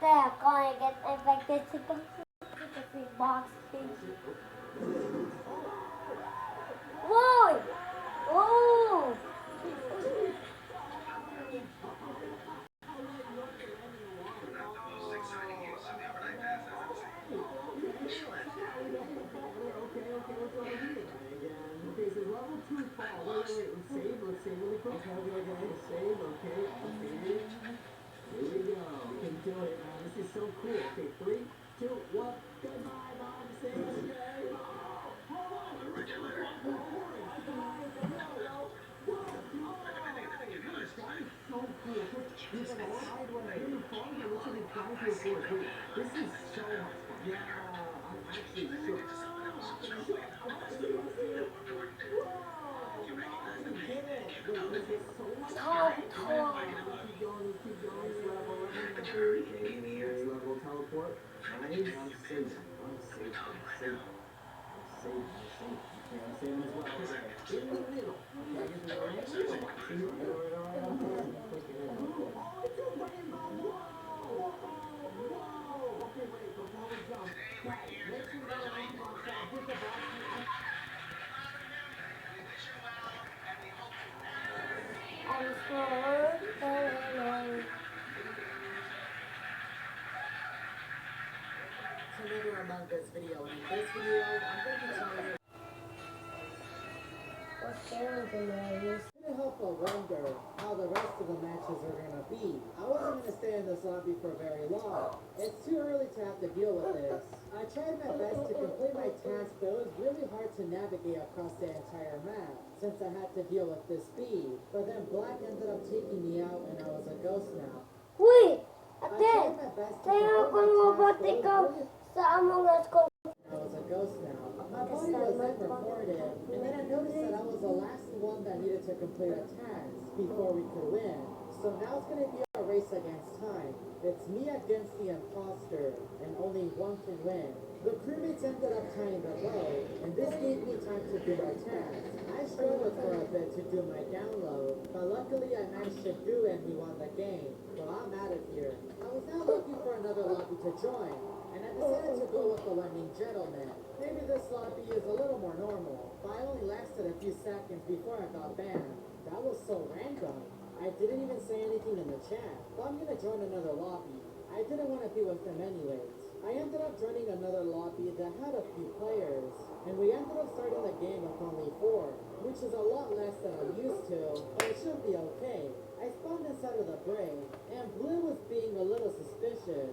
I'm gonna get infected to go to the free box thing. Whoa! Oh! Talk, talk. I'm so Another Among Us video, and in this video, I'm going to tell you. What's hilarious? Couldn't help but wonder how the rest of the matches are gonna be. I wasn't gonna stay in this lobby for very long. It's too early to have to deal with this. I tried my best to complete my task, but it was really hard to navigate across the entire map since I had to deal with the speed. But then Black ended up taking me out, and I was a ghost now. Wait! I Ate! tried my best to Tayo complete kung my task, but mabuti it was ka really sa Among Us ko. I was a ghost now. My body was then reported, and then I noticed that I was the last one that needed to complete a task before we could win. So now it's gonna be a race against time. It's me against the imposter, and only one can win. The crewmates ended up tying the vote, and this gave me time to do my task. I struggled for a bit to do my download, but luckily I managed to do it and we won the game. So I'm out of here. I was now looking for another lobby to join, and I decided to go with the one named Gentleman. Maybe this lobby is a little more normal, but I only lasted a few seconds before I got banned. That was so random. I didn't even say anything in the chat, but I'm gonna join another lobby. I didn't want to be with them anyways. I ended up joining another lobby that had a few players, and we ended up starting the game with only 4, which is a lot less than I'm used to, but it should be okay. I spawned inside of the break, and Blue was being a little suspicious.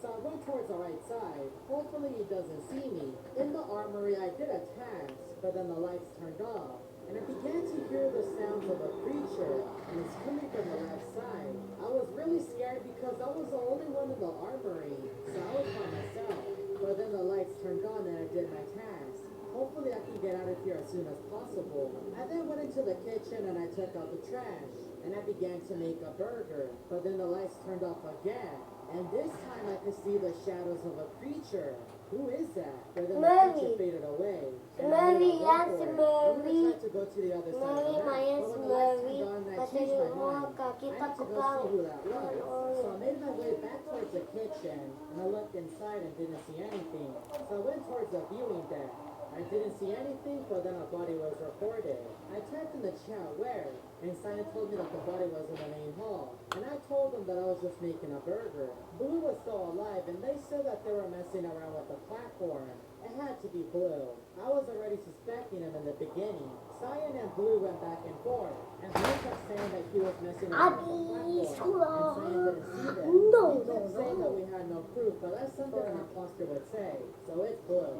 So I went towards the right side. Hopefully he doesn't see me. In the armory I did a task, but then the lights turned off. And I began to hear the sounds of a creature, and it's coming from the left side. I was really scared because I was the only one in the armory, so I was by myself. But then the lights turned on and I did my task. Hopefully I can get out of here as soon as possible. I then went into the kitchen and I took out the trash, and I began to make a burger. But then the lights turned off again. And this time I could see the shadows of a creature. Who is that? But then the creature faded away. Mary, yes, I'm Mary. gonna try to go to the other side of the map. My But is when the lights Mary. turned on, I Kasi changed my mo, mind. I kakita had ko to go lang. see who that was. So I made my way back towards the kitchen, and I looked inside and didn't see anything. So I went towards the viewing deck. I didn't see anything, but then a body was reported. I typed in the chat where, and Simon told me that the body was in the main hall. And I told them that I was just making a burger. Blue was still alive, and they said that they were messing around with the platform. It had to be Blue. I was already suspecting him in the beginning. Cyan and Blue went back and forth, and Blue kept saying that he was messing around with the platform, and Cyan didn't see this. He kept saying that we had no proof, but that's something an imposter would say. So it's Blue.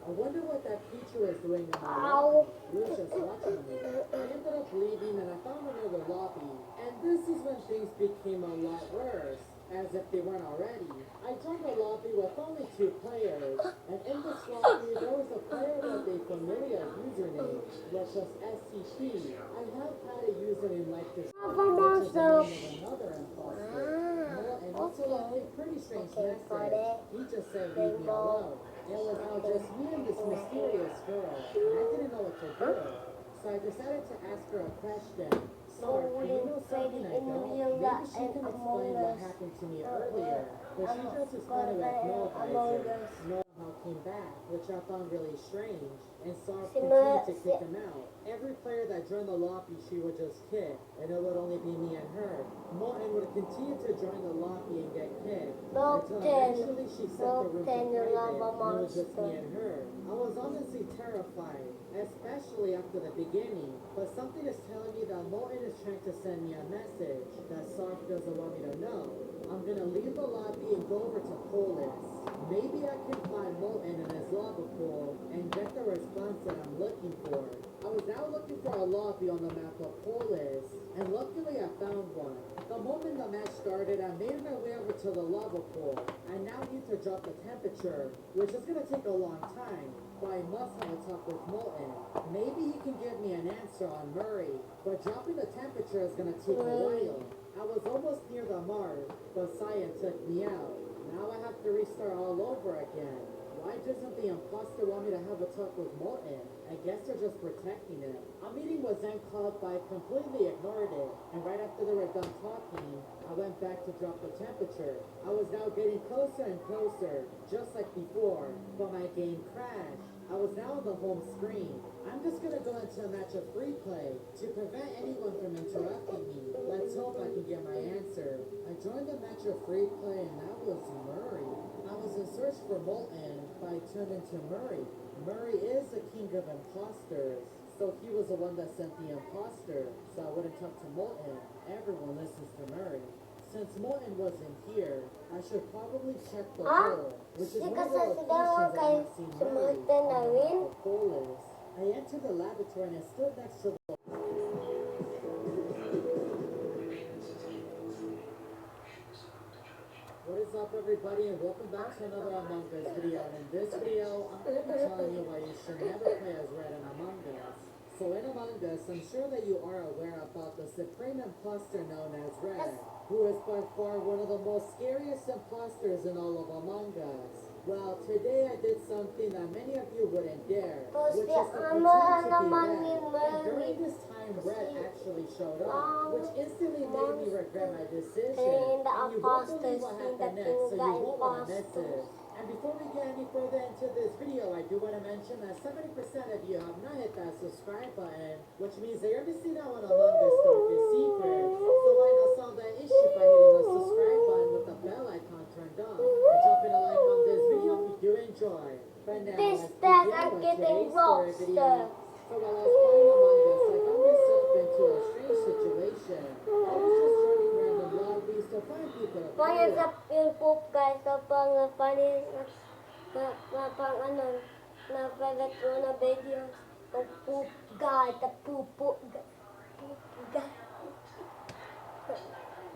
I wonder what that creature was doing in my lobby. He was just watching me. I ended up leaving and I found another lobby. And this is when things became a lot worse, as if they weren't already. I joined a lobby with only 2 players, and in this lobby there was a player with a familiar username, which was SCP. I have had a username like this, which is the name of another imposter. And also like a pretty strange message. He just said leave me alone. It was now just me and this mysterious girl, and I didn't know what to do. So I decided to ask her a question. Sark, and you know something I in don't? real Maybe life she and can Among explain what Us. happened to me earlier, but she just is kind of Among hypnotizing. Us. No how came back, which I found really strange, and Sark Si continued Ma, to kick him out. Every player that joined the lobby, she would just kick, and it would only be me and her. Morton would continue to join the lobby and get kicked, until eventually she set the room to private, and it was just me and her. I was honestly terrified, especially after the beginning, but something is telling me that Morton is trying to send me a message that Sark doesn't want me to know. I'm gonna leave the lobby and go over to Polis. Maybe I can find Molten in his lava pool and get the response that I'm looking for. I was now looking for a lobby on the map of Polis, and luckily I found one. The moment the match started, I made my way over to the lava pool. I now need to drop the temperature, which is gonna take a long time, but I must have a talk with Molten. Maybe he can give me an answer on Murray, but dropping the temperature is gonna take a while. I was almost near the mark, but Cyan took me out. Now I have to restart all over again. Why doesn't the imposter want me to have a talk with Molten? I guess they're just protecting him. A meeting was then called, but I completely ignored it. And right after they were done talking, I went back to drop the temperature. I was now getting closer and closer, just like before, but my game crashed. I was now on the home screen. I'm just gonna go into a match of free play to prevent anyone from interrupting me. Let's hope I can get my answer. I joined the match of free play and that was Murray. I was in search for Molten, but I turned into Murray. Murray is the king of imposters, so he was the one that sent the imposter, so I wouldn't talk to Molten. Everyone listens to Murray. Since Molten wasn't here, I should probably check the hole, which is one of the locations that I have seen Murray on the map of Polis. I entered the laboratory and I stood next to the What is up everybody and welcome back to another Among Us video. And in this video, I'm going to be telling you why you should never play as Red in Among Us. So in Among Us, I'm sure that you are aware about the supreme imposter known as Red, who is by far one of the most scariest imposters in all of Among Us. Well, today I did something that many of you wouldn't dare, which is to pretend to be Red. And during this time, Red actually showed up, which instantly made me regret my decision. And you won't believe what happened next, so you won't want to miss it. And before we get any further into this video, I do want to mention that 70% of you have not hit that subscribe button, which means that you're missing out on Among Us darkest secrets. So why not solve that issue by hitting the subscribe button with the bell icon turned on, and dropping a like on this video if you do enjoy. But now, let's begin with today's story video. So while I was playing Among Us, I found myself into a strange situation. I was just joining random lobbies to find people to play with. Pangasap yung poop guys sa pang ano na private ko na videos. The poop guy, the poop guy.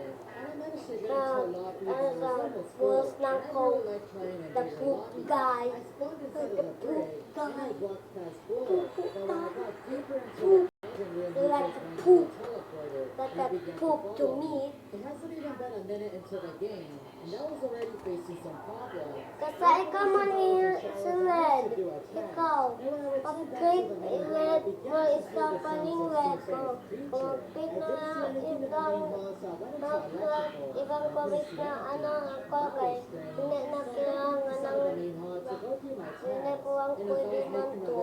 And I managed to get into a lobby that was almost Rules full. ng And I code. really like playing in The bigger poop lobbies. guy. I spawned inside of the brig, and I walked past floor. But when I got deeper into the engine room, he Like just randomly poop. teleported But and that began to poop to follow me. It hasn't even been a minute into the game, and I was already facing some problems. Kasi ikaw man si Red. Ikaw. Pag-click Red mo isa pa ning Red ko. Pag-click na ibang comment na ano ako kay hindi na kailangan ng hindi po ang pwede man to.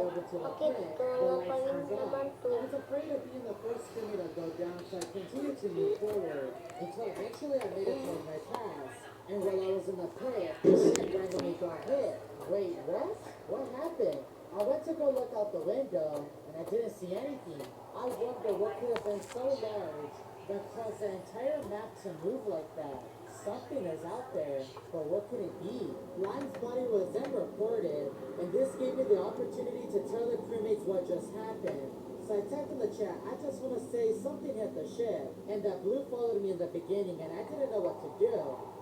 Okay, ito nga pa rin naman to. I was afraid of being the first screen to go down, so I continued to move forward until eventually I made it towards my task. And while I was in the pit, the ship randomly got hit. Wait, what? What happened? I went to go look out the window, and I didn't see anything. I wonder what could have been so large that caused the entire map to move like that. Something is out there, but what could it be? Lime's body was then reported, and this gave me the opportunity to tell the crewmates what just happened. So I typed in the chat, I just want to say something hit the ship, and that Blue followed me in the beginning, and I didn't know what to do,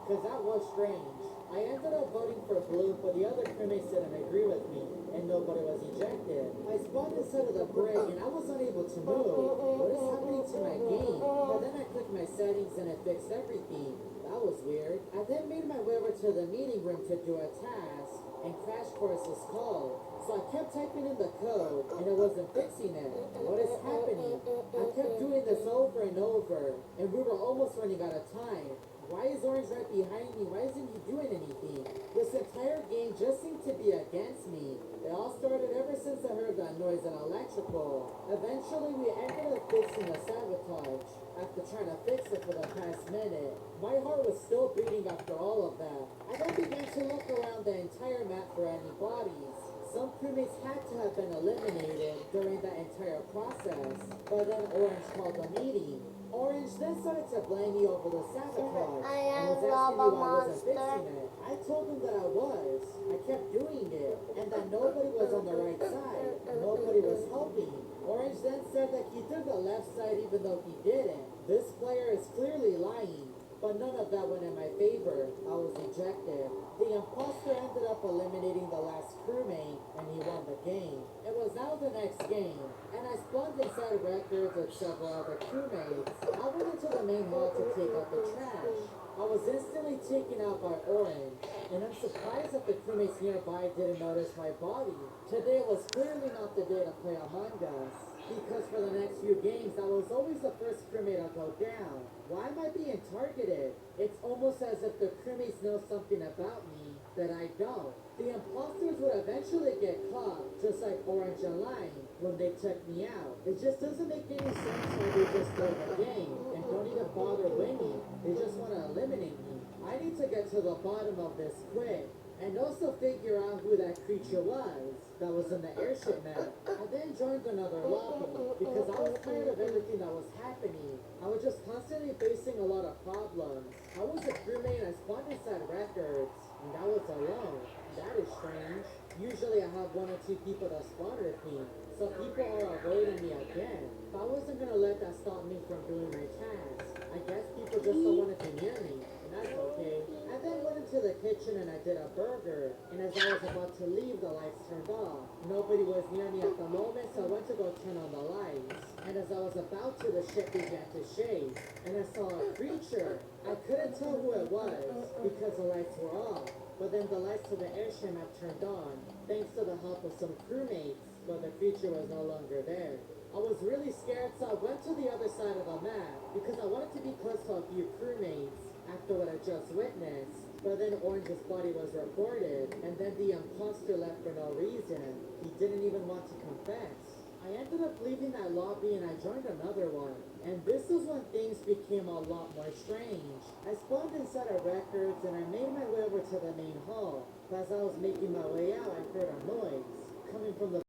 because that was strange. I ended up voting for Blue, but the other crewmates didn't agree with me, and nobody was ejected. I spawned inside of the brig, and I was unable to move. What is happening to my game? But then I clicked my settings, and it fixed everything. That that was weird. I then made my way over to the meeting room to do a task, and Crash Course was called. So I kept typing in the code, and it wasn't fixing it. What is happening? I kept doing this over and over, and we were almost running out of time. Why is Orange right behind me? Why isn't he doing anything? This entire game just seemed to be against me. It all started ever since I heard that noise in electrical. Eventually, we ended up fixing the sabotage. After trying to fix it for the past minute, my heart was still beating after all of that. I then began to look around the entire map for any bodies. Some crewmates had to have been eliminated during that entire process, but then Orange called a meeting. Orange then started to blame me over the sabotage I and am was asking me Lava why I wasn't Monster. fixing it. I told him that I was. I kept doing it, and that nobody was on the right side. Nobody was helping. Orange then said that he did the left side even though he didn't. This player is clearly lying. But none of that went in my favor. I was ejected. The imposter ended up eliminating the last crewmate, and he won the game. It was now the next game, and I spawned inside records with several other crewmates. I went into the main hall to take out the trash. I was instantly taken out by Orange, and I'm surprised that the crewmates nearby didn't notice my body. Today was clearly not the day to play Among Us, because for the next few games, I was always the first crewmate to go down. Why am I being targeted? It's almost as if the crewmates know something about me that I don't. The imposters would eventually get caught, just like Orange and Lime, when they check me out. It just doesn't make any sense why they just throw the game and don't even bother winning. They just want to eliminate me. I need to get to the bottom of this quick, and also figure out who that creature was that was in the airship map. I then joined another lobby because I was tired of everything that was happening. I was just constantly facing a lot of problems. I was a crewmate and I spawned inside records, and I was alone. That is strange. Usually I have 1 or 2 people that spawn with me, so people are avoiding me again. But I wasn't gonna let that stop me from doing my task. I guess people just don't want it to near me, and that's okay. I then went into the kitchen and I did a burger, and as I was about to leave, the lights turned off. Nobody was near me at the moment, so I went to go turn on the lights. And as I was about to, the ship began to shake, and I saw a creature. I couldn't tell who it was because the lights were off, but then the lights to the airship map turned on, thanks to the help of some crewmates, but the creature was no longer there. I was really scared, so I went to the other side of the map because I wanted to be close to a few crewmates after what I just witnessed. But then Orange's body was reported, and then the imposter left for no reason. He didn't even want to confess. I ended up leaving that lobby and I joined another one. And this is when things became a lot more strange. I spawned inside of records and I made my way over to the main hall. As I was making my way out, I heard a noise coming from the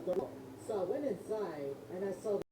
door. So I went inside and I saw